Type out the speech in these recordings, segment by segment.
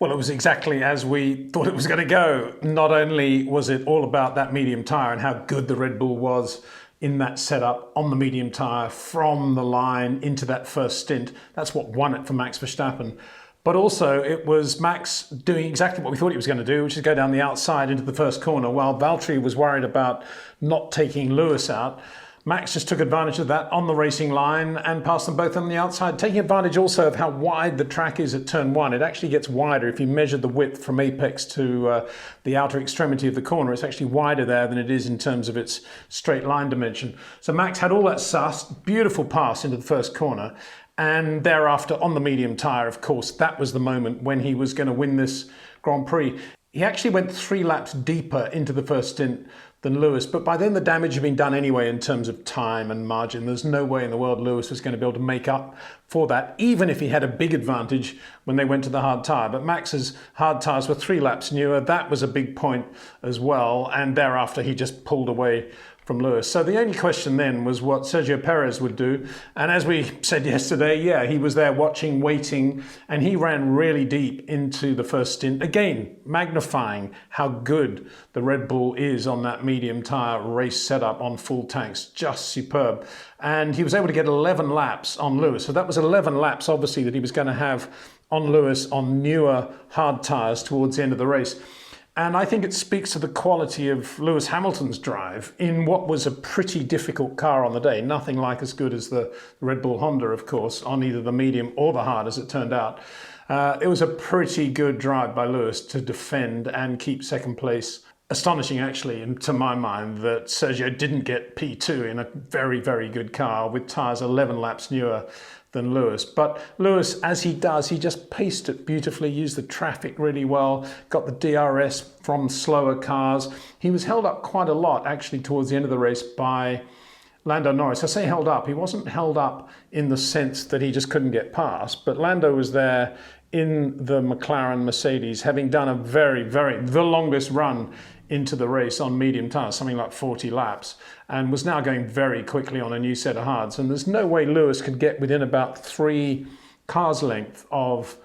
Well, it was exactly as we thought it was going to go. Not only was it all about that medium tyre and how good the Red Bull was in that setup on the medium tyre from the line into that first stint. That's what won it for Max Verstappen. But also it was Max doing exactly what we thought he was going to do, which is go down the outside into the first corner, while Valtteri was worried about not taking Lewis out. Max just took advantage of that on the racing line and passed them both on the outside, taking advantage also of how wide the track is at turn one. It actually gets wider. If you measure the width from apex to the outer extremity of the corner, it's actually wider there than it is in terms of its straight line dimension. So Max had all that sussed, beautiful pass into the first corner. And thereafter, on the medium tyre, of course, that was the moment when he was going to win this Grand Prix. He actually went 3 laps deeper into the first stint than Lewis, but by then the damage had been done anyway in terms of time and margin. There's no way in the world Lewis was going to be able to make up for that, even if he had a big advantage when they went to the hard tyre. But Max's hard tyres were 3 laps newer. That was a big point as well, and thereafter he just pulled away from Lewis. So the only question then was what Sergio Perez would do. And as we said yesterday, yeah, he was there watching, waiting, and he ran really deep into the first stint. Again, magnifying how good the Red Bull is on that medium tyre race setup on full tanks. Just superb. And he was able to get 11 laps on Lewis. So that was 11 laps, obviously, that he was going to have on Lewis on newer hard tyres towards the end of the race. And I think it speaks to the quality of Lewis Hamilton's drive in what was a pretty difficult car on the day. Nothing like as good as the Red Bull-Honda, of course, on either the medium or the hard, as it turned out. It was a pretty good drive by Lewis to defend and keep second place. Astonishing, actually, to my mind, that Sergio didn't get P2 in a very, very good car with tyres 11 laps newer than Lewis. But Lewis, as he does, he just paced it beautifully, used the traffic really well, got the DRS from slower cars. He was held up quite a lot, actually, towards the end of the race by Lando Norris. I say held up. He wasn't held up in the sense that he just couldn't get past, but Lando was there in the McLaren Mercedes, having done a the longest run into the race on medium tyres, something like 40 laps, and was now going very quickly on a new set of hards. And there's no way Lewis could get within about 3 cars length of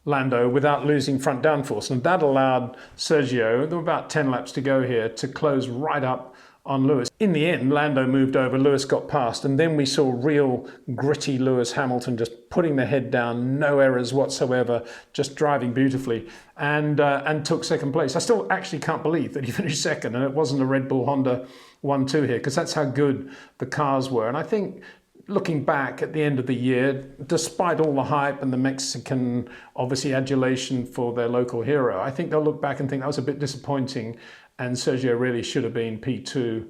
Lando without losing front downforce. And that allowed Sergio, there were about 10 laps to go here, to close right up on Lewis. In the end, Lando moved over, Lewis got past, and then we saw real gritty Lewis Hamilton just putting the head down, no errors whatsoever, just driving beautifully, and took second place. I still actually can't believe that he finished second, and it wasn't a Red Bull-Honda 1-2 here, because that's how good the cars were. And I think looking back at the end of the year, despite all the hype and the Mexican, obviously, adulation for their local hero, I think they'll look back and think that was a bit disappointing, and Sergio really should have been P2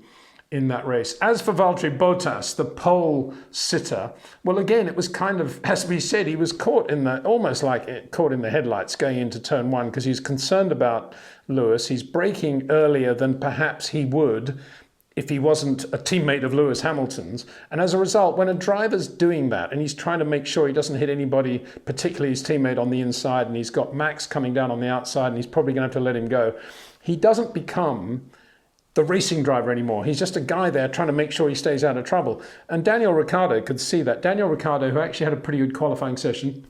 in that race. As for Valtteri Bottas, the pole sitter, well, again, it was kind of, as we said, he was caught in the, almost like caught in the headlights going into turn one, because he's concerned about Lewis. He's braking earlier than perhaps he would if he wasn't a teammate of Lewis Hamilton's. And as a result, when a driver's doing that and he's trying to make sure he doesn't hit anybody, particularly his teammate on the inside, and he's got Max coming down on the outside and he's probably going to have to let him go, he doesn't become the racing driver anymore. He's just a guy there trying to make sure he stays out of trouble. And Daniel Ricciardo could see that. Daniel Ricciardo, who actually had a pretty good qualifying session,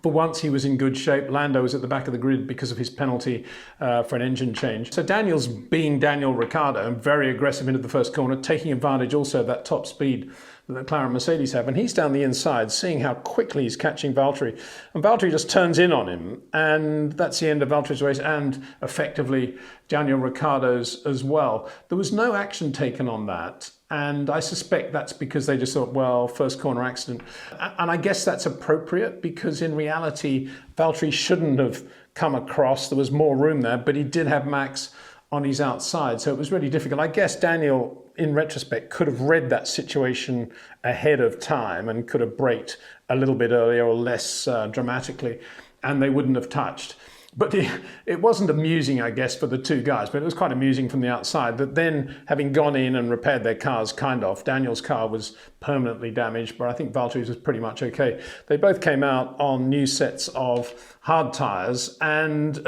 for once he was in good shape. Lando was at the back of the grid because of his penalty for an engine change. So Daniel's being Daniel Ricciardo and very aggressive into the first corner, taking advantage also of that top speed that the McLaren Mercedes have. And he's down the inside, seeing how quickly he's catching Valtteri. And Valtteri just turns in on him. And that's the end of Valtteri's race and effectively Daniel Ricciardo's as well. There was no action taken on that. And I suspect that's because they just thought, well, first corner accident. And I guess that's appropriate because in reality, Valtteri shouldn't have come across. There was more room there, but he did have Max on his outside. So it was really difficult. I guess Daniel, in retrospect, could have read that situation ahead of time and could have braked a little bit earlier or less dramatically, and they wouldn't have touched. But it wasn't amusing, I guess, for the two guys, but it was quite amusing from the outside that then, having gone in and repaired their cars, kind of, Daniel's car was permanently damaged, but I think Valtteri's was pretty much okay. They both came out on new sets of hard tyres, and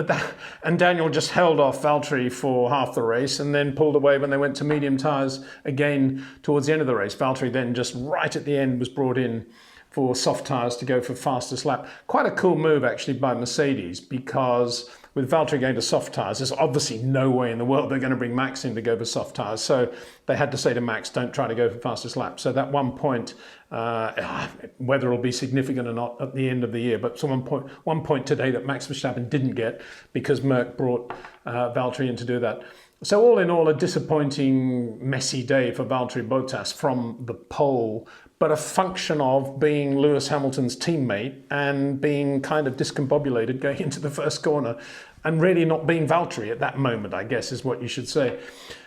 Daniel just held off Valtteri for half the race and then pulled away when they went to medium tyres again towards the end of the race. Valtteri then just right at the end was brought in for soft tyres to go for fastest lap. Quite a cool move actually by Mercedes, because with Valtteri going to soft tyres, there's obviously no way in the world they're going to bring Max in to go for soft tyres. So they had to say to Max, don't try to go for fastest lap. So that 1 point, whether it'll be significant or not at the end of the year, but so 1 point today that Max Verstappen didn't get because Merck brought Valtteri in to do that. So all in all, a disappointing, messy day for Valtteri Bottas from the pole, but a function of being Lewis Hamilton's teammate and being kind of discombobulated going into the first corner and really not being Valtteri at that moment, I guess is what you should say.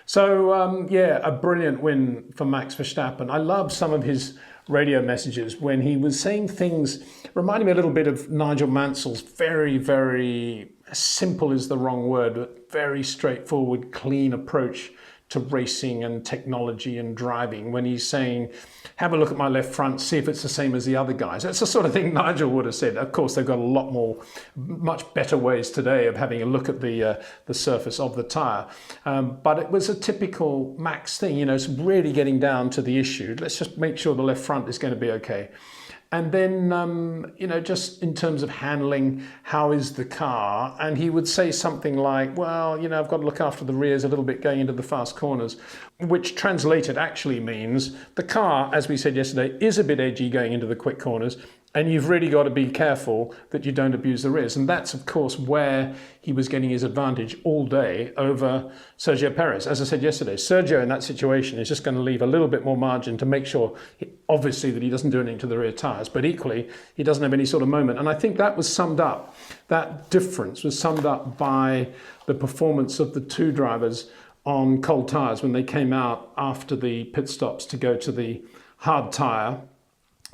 So yeah, a brilliant win for Max Verstappen. I love some of his radio messages when he was saying things reminding me a little bit of Nigel Mansell's very, very simple is the wrong word, but very straightforward, clean approach to racing and technology and driving, when he's saying, have a look at my left front, see if it's the same as the other guys. That's the sort of thing Nigel would have said. Of course, they've got a lot more, much better ways today of having a look at the surface of the tyre. But it was a typical Max thing, it's really getting down to the issue. Let's just make sure the left front is going to be okay. And then, just in terms of handling, how is the car? And he would say something like, well, I've got to look after the rears a little bit going into the fast corners, which translated actually means the car, as we said yesterday, is a bit edgy going into the quick corners. And you've really got to be careful that you don't abuse the rears. And that's, of course, where he was getting his advantage all day over Sergio Perez. As I said yesterday, Sergio in that situation is just going to leave a little bit more margin to make sure, obviously, that he doesn't do anything to the rear tyres, but equally, he doesn't have any sort of moment. And I think that was summed up, that difference was summed up by the performance of the two drivers on cold tyres when they came out after the pit stops to go to the hard tyre.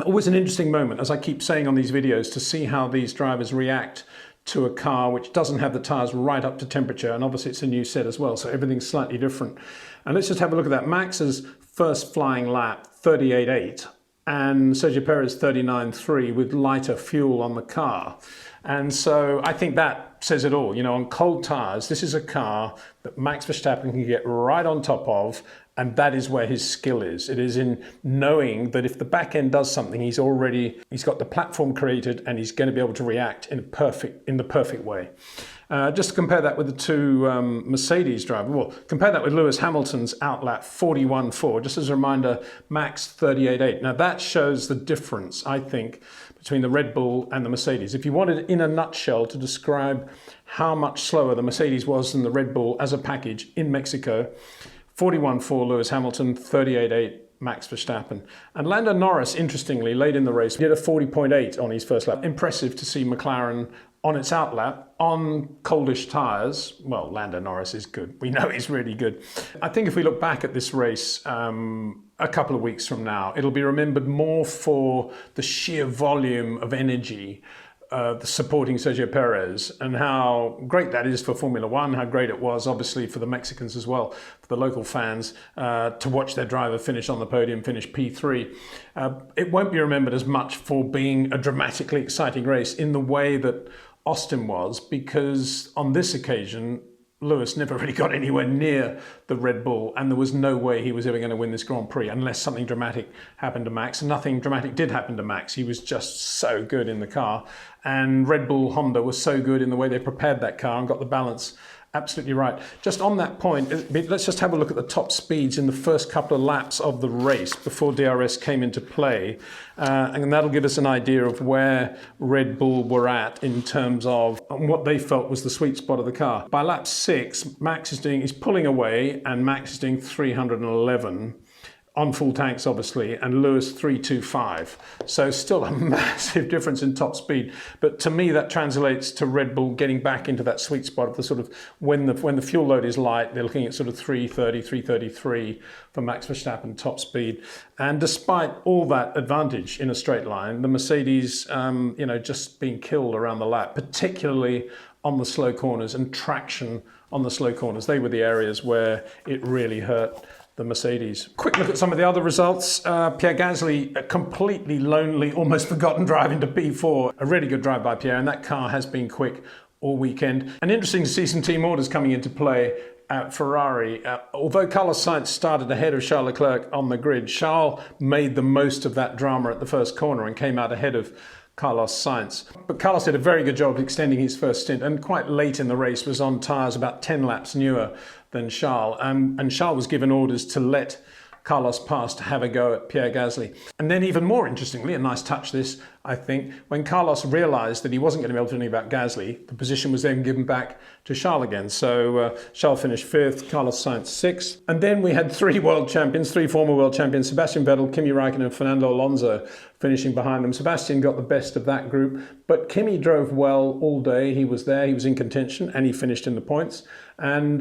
Always an interesting moment, as I keep saying on these videos, to see how these drivers react to a car which doesn't have the tyres right up to temperature, and obviously it's a new set as well, so everything's slightly different. And let's just have a look at that. Max's first flying lap, 38.8, and Sergio Perez 39.3 with lighter fuel on the car. And so I think that says it all. On cold tyres, this is a car that Max Verstappen can get right on top of, and that is where his skill is. It is in knowing that if the back end does something, he's got the platform created and he's going to be able to react in the perfect way. Just to compare that with the two Mercedes drivers, well, compare that with Lewis Hamilton's outlap 41.4. Just as a reminder, Max 38.8. Now that shows the difference, I think, between the Red Bull and the Mercedes. If you wanted, in a nutshell, to describe how much slower the Mercedes was than the Red Bull as a package in Mexico, 41.4 Lewis Hamilton, 38.8 Max Verstappen. And Lando Norris, interestingly, late in the race, did a 40.8 on his first lap. Impressive to see McLaren on its outlap on coldish tyres. Well, Lando Norris is good. We know he's really good. I think if we look back at this race a couple of weeks from now, it'll be remembered more for the sheer volume of energy supporting Sergio Perez, and how great that is for Formula One, how great it was obviously for the Mexicans as well, for the local fans, to watch their driver finish on the podium, finish P3. It won't be remembered as much for being a dramatically exciting race in the way that Austin was, because on this occasion, Lewis never really got anywhere near the Red Bull, and there was no way he was ever going to win this Grand Prix unless something dramatic happened to Max. And nothing dramatic did happen to Max. He was just so good in the car. And Red Bull-Honda was so good in the way they prepared that car and got the balance absolutely right. Just on that point, let's just have a look at the top speeds in the first couple of laps of the race before DRS came into play. And that'll give us an idea of where Red Bull were at in terms of what they felt was the sweet spot of the car. By lap 6, Max is pulling away, and Max is doing 311. On full tanks, obviously, and Lewis 325. So still a massive difference in top speed. But to me, that translates to Red Bull getting back into that sweet spot of the sort of, when the fuel load is light, they're looking at sort of 330, 333 for Max Verstappen top speed. And despite all that advantage in a straight line, the Mercedes, just being killed around the lap, particularly on the slow corners and traction on the slow corners. They were the areas where it really hurt the Mercedes. Quick look at some of the other results. Pierre Gasly, a completely lonely, almost forgotten drive into P4. A really good drive by Pierre, and that car has been quick all weekend. And interesting to see some team orders coming into play at Ferrari, although Carlos Sainz started ahead of Charles Leclerc on the grid, Charles made the most of that drama at the first corner and came out ahead of Carlos Sainz. But Carlos did a very good job of extending his first stint, and quite late in the race was on tyres about 10 laps newer than Charles. And Charles was given orders to let Carlos pass to have a go at Pierre Gasly. And then even more interestingly, a nice touch this, I think, when Carlos realised that he wasn't going to be able to do anything about Gasly, the position was then given back to Charles again. So Charles finished 5th, Carlos Sainz 6th. And then we had 3 world champions, 3 former world champions, Sebastian Vettel, Kimi Raikkonen and Fernando Alonso finishing behind them. Sebastian got the best of that group, but Kimi drove well all day. He was there, he was in contention, and he finished in the points. And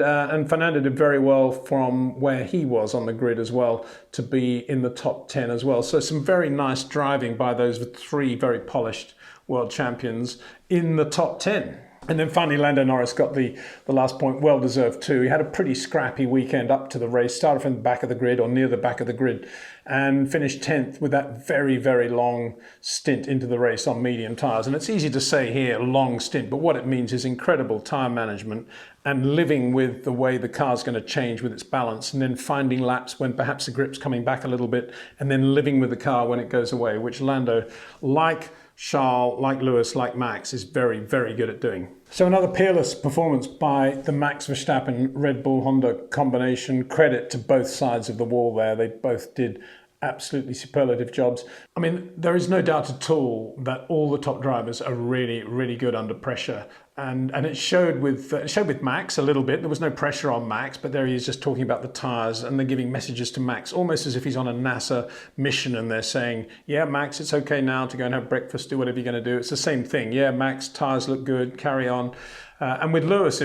Fernando did very well from where he was on the grid as well to be in the top 10 as well. So some very nice driving by those 3 very polished world champions in the top 10. And then finally, Lando Norris got the last point, well deserved too. He had a pretty scrappy weekend up to the race, started from the back of the grid or near the back of the grid and finished 10th with that very, very long stint into the race on medium tyres. And it's easy to say here, long stint, but what it means is incredible tyre management and living with the way the car's going to change with its balance, and then finding laps when perhaps the grip's coming back a little bit, and then living with the car when it goes away, which Lando, like Charles, like Lewis, like Max, is very, very good at doing. So another peerless performance by the Max Verstappen Red Bull-Honda combination. Credit to both sides of the wall there. They both did absolutely superlative jobs. I mean, there is no doubt at all that all the top drivers are really, really good under pressure. And it showed with Max a little bit. There was no pressure on Max, but there he is just talking about the tyres, and they're giving messages to Max, almost as if he's on a NASA mission and they're saying, yeah, Max, it's okay now to go and have breakfast, do whatever you're going to do. It's the same thing. Yeah, Max, tyres look good, carry on. And with Lewis,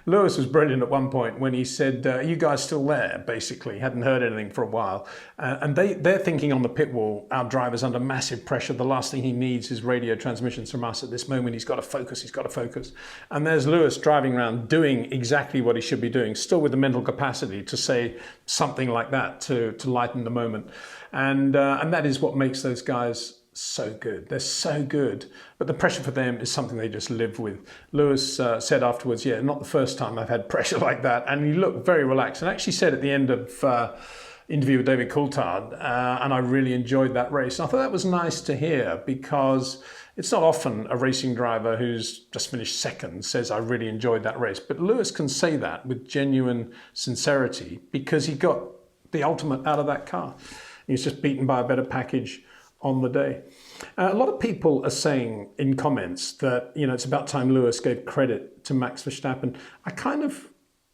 Lewis was brilliant at one point when he said, are you guys still there, basically? Hadn't heard anything for a while. And they're thinking on the pit wall, our driver's under massive pressure. The last thing he needs is radio transmissions from us at this moment. He's got to focus. And there's Lewis driving around doing exactly what he should be doing, still with the mental capacity to say something like that to lighten the moment. And that is what makes those guys so good. They're so good, but the pressure for them is something they just live with. Lewis said afterwards, yeah, not the first time I've had pressure like that. And he looked very relaxed, and actually said at the end of interview with David Coulthard, and I really enjoyed that race. And I thought that was nice to hear, because it's not often a racing driver who's just finished second says, I really enjoyed that race. But Lewis can say that with genuine sincerity because he got the ultimate out of that car. He was just beaten by a better package on the day. A lot of people are saying in comments that, it's about time Lewis gave credit to Max Verstappen.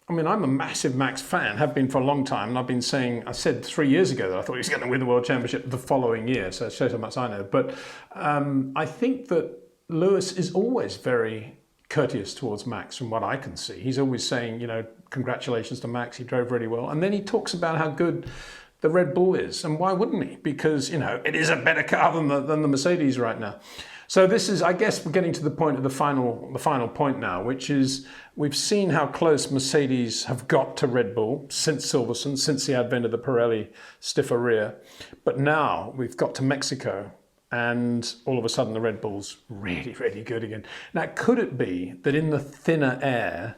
I'm a massive Max fan, have been for a long time, and I said 3 years ago that I thought he was going to win the World Championship the following year, so it shows how much I know. But I think that Lewis is always very courteous towards Max from what I can see. He's always saying, congratulations to Max, he drove really well. And then he talks about how good the Red Bull is, and why wouldn't he? Because, it is a better car than the Mercedes right now. So this is, I guess, we're getting to the point of the final point now, which is we've seen how close Mercedes have got to Red Bull since Silverstone, since the advent of the Pirelli stiffer rear. But now we've got to Mexico, and all of a sudden the Red Bull's really, really good again. Now, could it be that in the thinner air,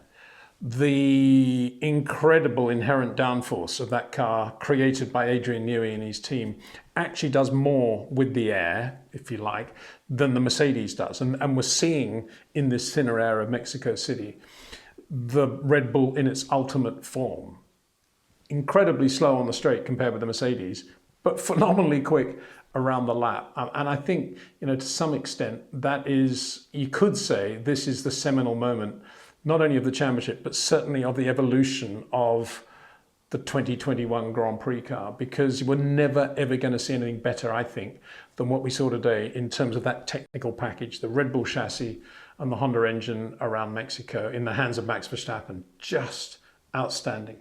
the incredible inherent downforce of that car created by Adrian Newey and his team actually does more with the air, if you like, than the Mercedes does? And we're seeing in this thinner air of Mexico City, the Red Bull in its ultimate form. Incredibly slow on the straight compared with the Mercedes, but phenomenally quick around the lap. And I think, to some extent, that is, you could say, this is the seminal moment, not only of the championship, but certainly of the evolution of the 2021 Grand Prix car, because we're never, ever going to see anything better, I think, than what we saw today in terms of that technical package, the Red Bull chassis and the Honda engine around Mexico in the hands of Max Verstappen. Just outstanding.